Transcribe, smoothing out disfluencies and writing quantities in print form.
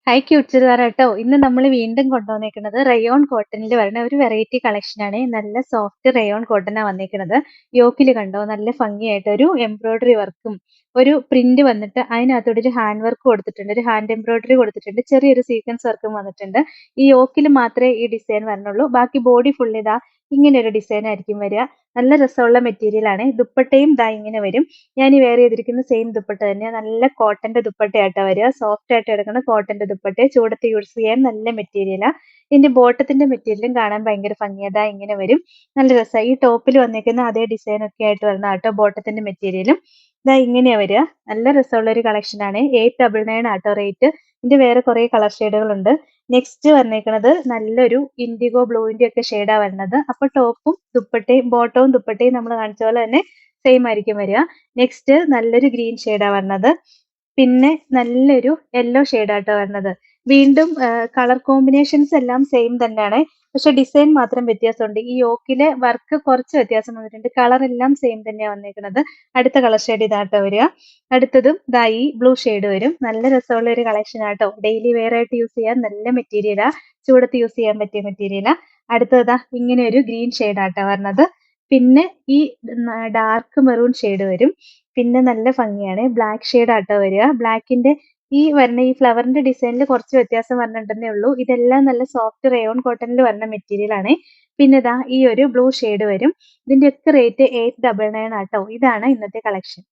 Hi ക്യൂട്ട്സുകാർ കേട്ടോ. ഇന്ന് നമ്മൾ വീണ്ടും കൊണ്ടുവന്നേക്കുന്നത് റയോൺ കോട്ടണിൽ വരുന്ന ഒരു വെറൈറ്റി കളക്ഷൻ ആണ്. നല്ല സോഫ്റ്റ് റയോൺ കോട്ടനാ വന്നേക്കുന്നത്. യോക്കിൽ കണ്ടോ നല്ല ഭംഗിയായിട്ട് ഒരു എംബ്രോയിഡറി വർക്കും ഒരു പ്രിന്റ് വന്നിട്ട് അതിനകത്തോടെ ഒരു ഹാൻഡ് വർക്ക് കൊടുത്തിട്ടുണ്ട്. ഒരു ഹാൻഡ് എംബ്രോയിഡറി കൊടുത്തിട്ടുണ്ട്. ചെറിയൊരു സീക്വൻസ് വർക്കും വന്നിട്ടുണ്ട്. ഈ യോക്കിൽ മാത്രമേ ഈ ഡിസൈൻ വരണുള്ളൂ. ബാക്കി ബോഡി ഫുൾ ഇതാ ഇങ്ങനെ ഒരു ഡിസൈൻ ആയിരിക്കും വരിക. നല്ല രസമുള്ള മെറ്റീരിയൽ ആണ്. ദുപ്പട്ടയും ദാ ഇങ്ങനെ വരും. ഞാൻ ഈ വെയർ ചെയ്തിരിക്കുന്ന സെയിം ദുപ്പട്ട തന്നെയാണ്. നല്ല കോട്ടന്റെ ദുപ്പട്ടയായിട്ടാ വരിക. സോഫ്റ്റ് ആയിട്ട് കിടക്കുന്ന കോട്ടന്റെ ദുപ്പട്ട. ചൂടത്ത് യൂസ് ചെയ്യാൻ നല്ല മെറ്റീരിയലാ. ഇതിന്റെ ബോട്ടത്തിന്റെ മെറ്റീരിയലും കാണാൻ ഭയങ്കര ഭംഗിയാ. ദാ ഇങ്ങനെ വരും. നല്ല രസമാണ്. ഈ ടോപ്പിൽ വന്നേക്കുന്ന അതേ ഡിസൈൻ ഒക്കെ ആയിട്ട് വരുന്ന കേട്ടോ ബോട്ടത്തിന്റെ മെറ്റീരിയലും. ദാ ഇങ്ങനെയാ വരിക. നല്ല രസമുള്ള ഒരു കളക്ഷൻ ആണ്. 899 ആട്ടോ റേറ്റ്. ഇതിന്റെ വേറെ കുറെ കളർ ഷെയ്ഡുകളുണ്ട്. നെക്സ്റ്റ് വന്നേക്കുന്നത് നല്ലൊരു ഇൻഡിഗോ ബ്ലൂവിന്റെ ഒക്കെ ഷെയ്ഡാ വരുന്നത്. അപ്പൊ ടോപ്പും ദുപ്പട്ടയും ബോട്ടവും ദുപ്പട്ടയും നമ്മൾ കാണിച്ച പോലെ തന്നെ സെയിം ആയിരിക്കും വരിക. നെക്സ്റ്റ് നല്ലൊരു ഗ്രീൻ ഷെയ്ഡാ വരുന്നത്. പിന്നെ നല്ലൊരു യെല്ലോ ഷെയ്ഡാട്ടോ വരുന്നത്. വീണ്ടും കളർ കോമ്പിനേഷൻസ് എല്ലാം സെയിം തന്നെയാണ്. പക്ഷെ ഡിസൈൻ മാത്രം വ്യത്യാസമുണ്ട്. ഈ യോക്കിലെ വർക്ക് കുറച്ച് വ്യത്യാസം വന്നിട്ടുണ്ട്. കളർ എല്ലാം സെയിം തന്നെയാണ് വന്നേക്കുന്നത്. അടുത്ത കളർ ഷെയ്ഡ് ഇതാട്ടോ വരിക. അടുത്തതും ദാ ഈ ബ്ലൂ ഷെയ്ഡ് വരും. നല്ല രസമുള്ള ഒരു കളക്ഷൻ ആട്ടോ. ഡെയിലി വെയർ ആയിട്ട് യൂസ് ചെയ്യാൻ നല്ല മെറ്റീരിയലാ. ചൂടത്ത് യൂസ് ചെയ്യാൻ പറ്റിയ മെറ്റീരിയലാ. അടുത്തതാ ഇങ്ങനെ ഒരു ഗ്രീൻ ഷെയ്ഡാട്ടോ വരുന്നത്. പിന്നെ ഈ ഡാർക്ക് മെറൂൺ ഷെയ്ഡ് വരും. പിന്നെ നല്ല ഭംഗിയാണ്. ബ്ലാക്ക് ഷെയ്ഡാട്ടോ വരിക. ബ്ലാക്കിന്റെ ഈ വരുന്ന ഈ ഫ്ലവറിന്റെ ഡിസൈനിൽ കുറച്ച് വ്യത്യാസം വരുന്നുണ്ടെന്നേ ഉള്ളൂ. ഇതെല്ലാം നല്ല സോഫ്റ്റ് റയോൺ കോട്ടണിൽ വരുന്ന മെറ്റീരിയൽ ആണ്. പിന്നെ ദാ ഈ ഒരു ബ്ലൂ ഷെയ്ഡ് വരും. ഇതിന്റെ ഒക്കെ റേറ്റ് 899 ആട്ടോ. ഇതാണ് ഇന്നത്തെ കളക്ഷൻ.